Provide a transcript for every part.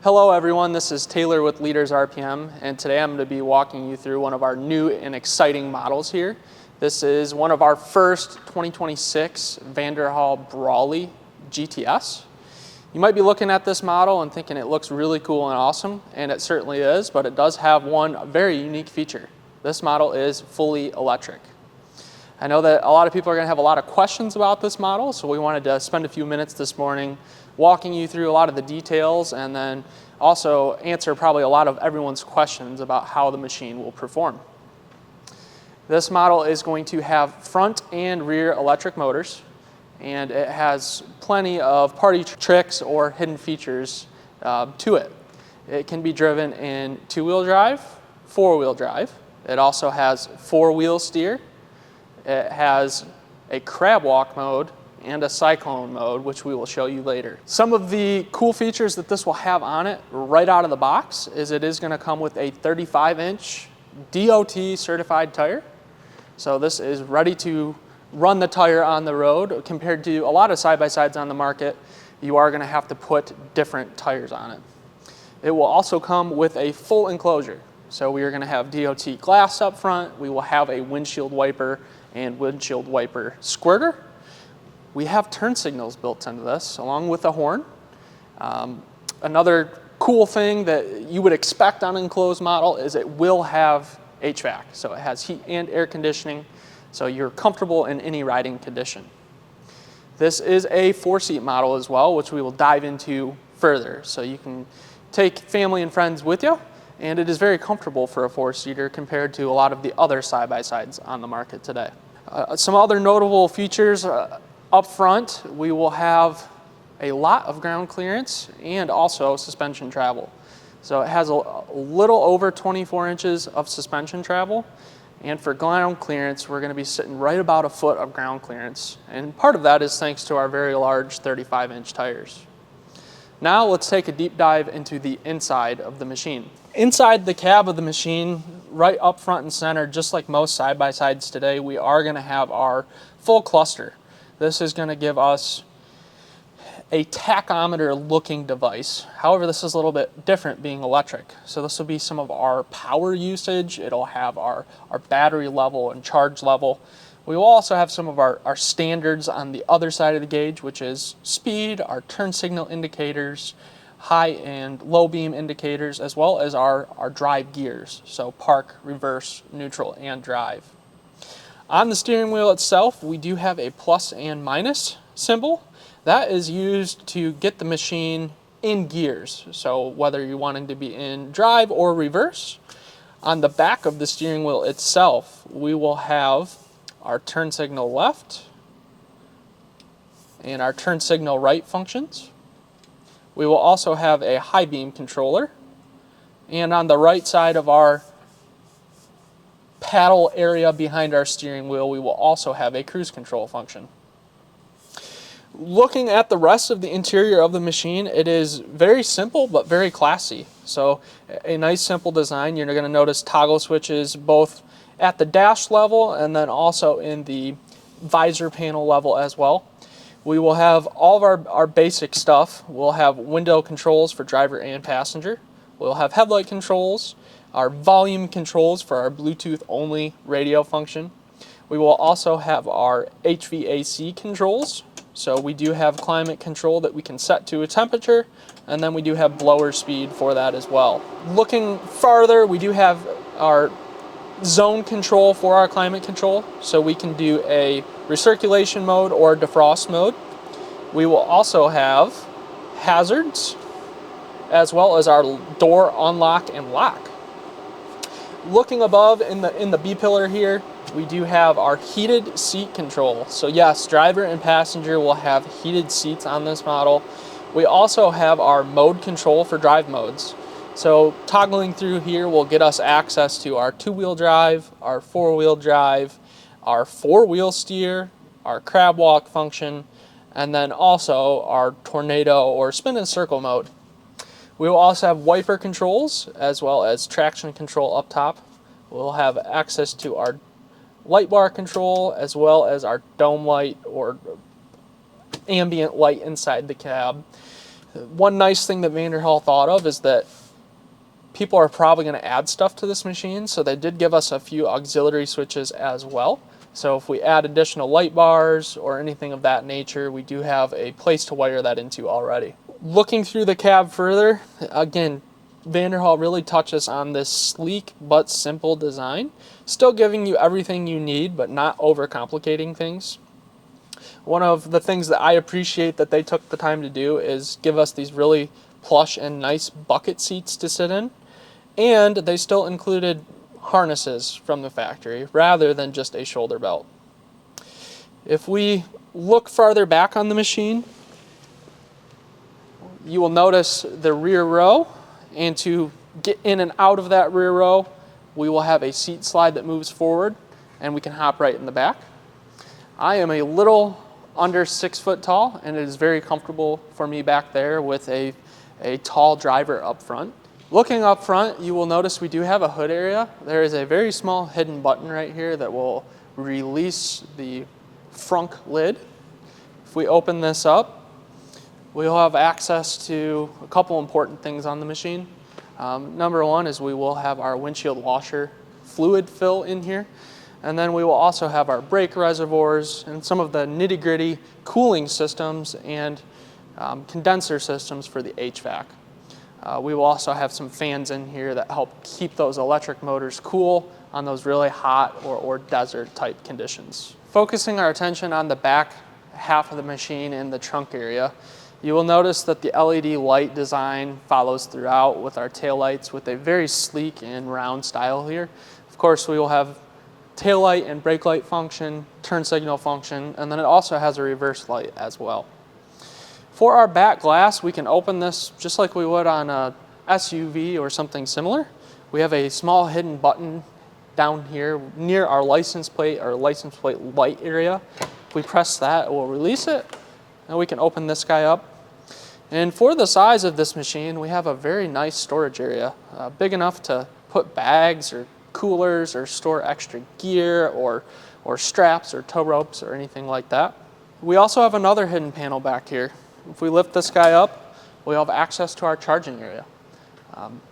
Hello everyone, this is Taylor with Leaders RPM, and today I'm going to be walking you through one of our new and exciting models here. This is one of our first 2026 Vanderhall Brawley GTS. You might be looking at this model and thinking it looks really cool and awesome, and it certainly is, but it does have one very unique feature. This model is fully electric. I know that a lot of people are going to have a lot of questions about this model, so we wanted to spend a few minutes this morning walking you through a lot of the details and then also answer probably a lot of everyone's questions about how the machine will perform. This model is going to have front and rear electric motors, and it has plenty of party tricks or hidden features to it. It can be driven in two-wheel drive, four-wheel drive. It also has four-wheel steer. It has a crab walk mode and a cyclone mode, which we will show you later. Some of the cool features that this will have on it right out of the box is it is going to come with a 35-inch DOT certified tire. So this is ready to run the tire on the road. Compared to a lot of side-by-sides on the market, you are going to have to put different tires on it. It will also come with a full enclosure. So we are going to have DOT glass up front. We will have a windshield wiper and windshield wiper squirter. We have turn signals built into this, along with a horn. Another cool thing that you would expect on an enclosed model is it will have HVAC. So it has heat and air conditioning, so you're comfortable in any riding condition. This is a four-seat model as well, which we will dive into further. So you can take family and friends with you, and it is very comfortable for a four-seater compared to a lot of the other side-by-sides on the market today. Some other notable features up front, we will have a lot of ground clearance and also suspension travel. So it has a little over 24 inches of suspension travel, and for ground clearance, we're going to be sitting right about a foot of ground clearance. And part of that is thanks to our very large 35-inch tires. Now let's take a deep dive into the inside of the machine. Inside the cab of the machine, right up front and center, just like most side-by-sides today, we are going to have our full cluster. This is going to give us a tachometer looking device. However, this is a little bit different being electric. So this will be some of our power usage. It'll have our battery level and charge level. We will also have some of our standards on the other side of the gauge, which is speed, our turn signal indicators, high and low beam indicators, as well as our drive gears. So park, reverse, neutral, and drive. On the steering wheel itself, we do have a plus and minus symbol. That is used to get the machine in gears. So whether you're wanting to be in drive or reverse. On the back of the steering wheel itself, we will have our turn signal left and our turn signal right functions. We will also have a high beam controller, and on the right side of our paddle area behind our steering wheel, we will also have a cruise control function. Looking at the rest of the interior of the machine, it is very simple but very classy. So a nice simple design. You're going to notice toggle switches both at the dash level and then also in the visor panel level as well. We will have all of our basic stuff. We'll have window controls for driver and passenger. We'll have headlight controls, our volume controls for our Bluetooth only radio function. We will also have our HVAC controls. So we do have climate control that we can set to a temperature, and then we do have blower speed for that as well. Looking farther, we do have our zone control for our climate control, so we can do a recirculation mode or defrost mode. We will also have hazards as well as our door unlock and lock. Looking above in the B pillar here, we do have our heated seat control. So yes, driver and passenger will have heated seats on this model. We also have our mode control for drive modes. So toggling through here will get us access to our two-wheel drive, our four-wheel drive, our four-wheel steer, our crab walk function, and then also our tornado or spin and circle mode. We will also have wiper controls as well as traction control up top. We'll have access to our light bar control as well as our dome light or ambient light inside the cab. One nice thing that Vanderhall thought of is that people are probably going to add stuff to this machine, so they did give us a few auxiliary switches as well. So if we add additional light bars or anything of that nature, we do have a place to wire that into already. Looking through the cab further, again, Vanderhall really touches on this sleek but simple design, still giving you everything you need but not overcomplicating things. One of the things that I appreciate that they took the time to do is give us these really plush and nice bucket seats to sit in, and they still included harnesses from the factory rather than just a shoulder belt. If we look farther back on the machine, you will notice the rear row, and to get in and out of that rear row, we will have a seat slide that moves forward and we can hop right in the back. I am a little under 6 foot tall, and it is very comfortable for me back there with a tall driver up front. Looking up front, you will notice we do have a hood area. There is a very small hidden button right here that will release the frunk lid. If we open this up, we'll have access to a couple important things on the machine. Number one is we will have our windshield washer fluid fill in here. And then we will also have our brake reservoirs and some of the nitty-gritty cooling systems and condenser systems for the HVAC. We will also have some fans in here that help keep those electric motors cool on those really hot or desert type conditions. Focusing our attention on the back half of the machine in the trunk area, you will notice that the LED light design follows throughout with our taillights with a very sleek and round style here. Of course, we will have taillight and brake light function, turn signal function, and then it also has a reverse light as well. For our back glass, we can open this just like we would on a SUV or something similar. We have a small hidden button down here near our license plate or license plate light area. If we press that, it will release it, and we can open this guy up. And for the size of this machine, we have a very nice storage area, big enough to put bags or coolers or store extra gear or straps or tow ropes or anything like that. We also have another hidden panel back here. If we lift this guy up, we have access to our charging area.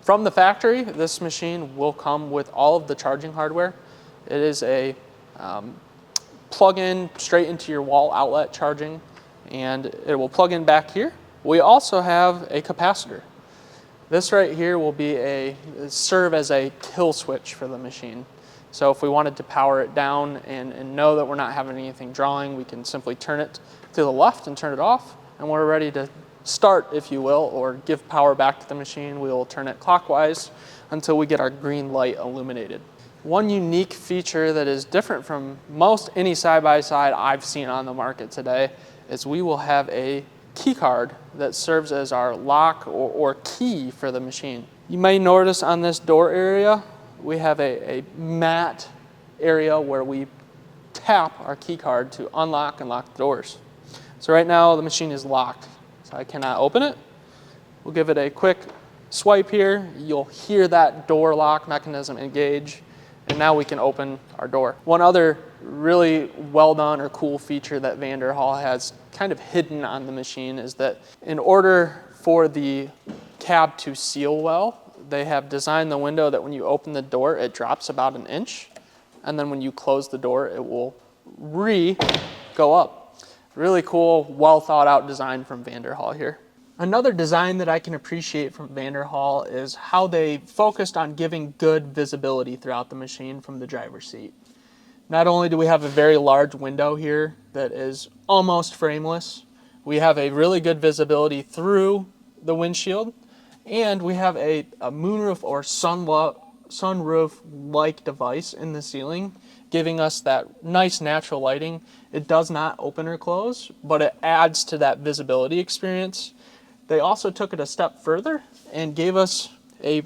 From the factory, this machine will come with all of the charging hardware. It is a plug-in straight into your wall outlet charging, and it will plug in back here. We also have a capacitor. This right here will be serve as a kill switch for the machine. So if we wanted to power it down and know that we're not having anything drawing, we can simply turn it to the left and turn it off, and we're ready to start, if you will, or give power back to the machine. We will turn it clockwise until we get our green light illuminated. One unique feature that is different from most any side-by-side I've seen on the market today is we will have a key card that serves as our lock or key for the machine. You may notice on this door area, we have a matte area where we tap our key card to unlock and lock the doors. So right now the machine is locked, so I cannot open it. We'll give it a quick swipe here. You'll hear that door lock mechanism engage, and now we can open our door. One other really well done or cool feature that Vanderhall has kind of hidden on the machine is that in order for the cab to seal well, they have designed the window that when you open the door, it drops about 1 inch, and then when you close the door, it will go up. Really cool, well thought out design from Vanderhall here. Another design that I can appreciate from Vanderhall is how they focused on giving good visibility throughout the machine from the driver's seat. Not only do we have a very large window here that is almost frameless, we have a really good visibility through the windshield, and we have a moonroof or sunroof-like device in the ceiling, giving us that nice natural lighting. It does not open or close, but it adds to that visibility experience. They also took it a step further and gave us a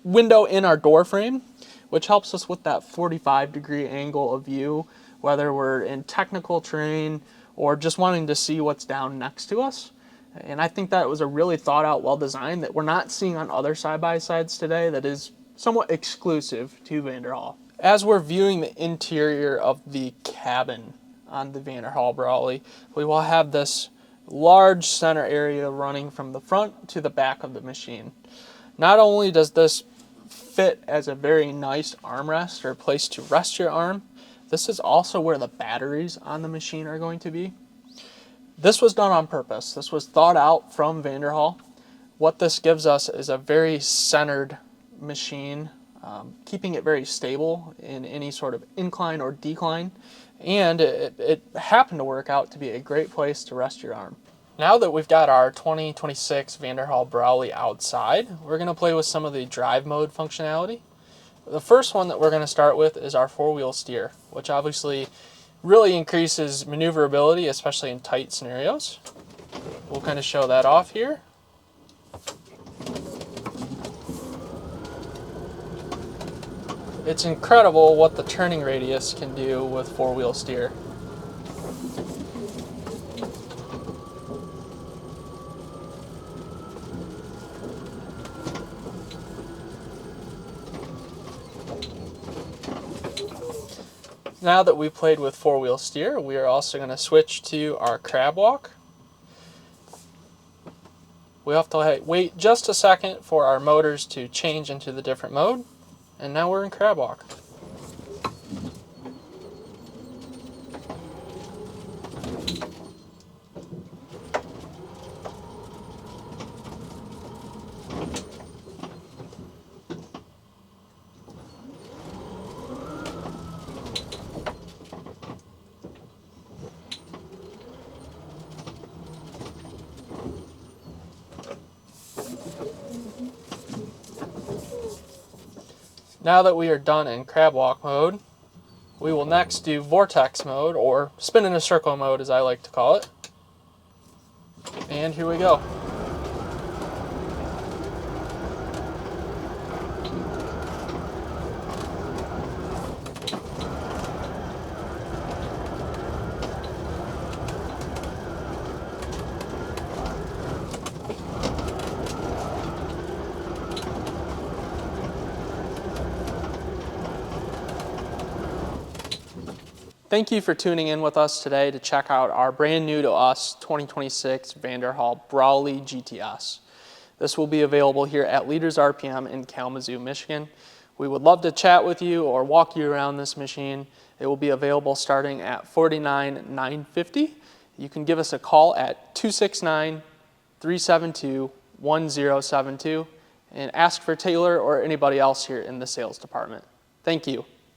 window in our door frame, which helps us with that 45-degree angle of view, whether we're in technical terrain or just wanting to see what's down next to us. And I think that was a really thought out, well designed that we're not seeing on other side-by-sides today that is somewhat exclusive to Vanderhall. As we're viewing the interior of the cabin on the Vanderhall Brawley, we will have this large center area running from the front to the back of the machine. Not only does this fit as a very nice armrest or place to rest your arm, this is also where the batteries on the machine are going to be. This was done on purpose. This was thought out from Vanderhall. What this gives us is a very centered machine, keeping it very stable in any sort of incline or decline, and it happened to work out to be a great place to rest your arm. Now that we've got our 2026 Vanderhall Brawley outside, we're going to play with some of the drive mode functionality. The first one that we're going to start with is our four-wheel steer, which obviously really increases maneuverability, especially in tight scenarios. We'll kind of show that off here. It's incredible what the turning radius can do with four-wheel steer. Now that we've played with four-wheel steer, we are also going to switch to our crab walk. We have to wait just a second for our motors to change into the different mode, and now we're in crab walk. Now that we are done in crab walk mode, we will next do vortex mode, or spin in a circle mode as I like to call it. And here we go. Thank you for tuning in with us today to check out our brand new to us 2026 Vanderhall Brawley GTS. This will be available here at Leaders RPM in Kalamazoo, Michigan. We would love to chat with you or walk you around this machine. It will be available starting at $49,950. You can give us a call at 269-372-1072 and ask for Taylor or anybody else here in the sales department. Thank you.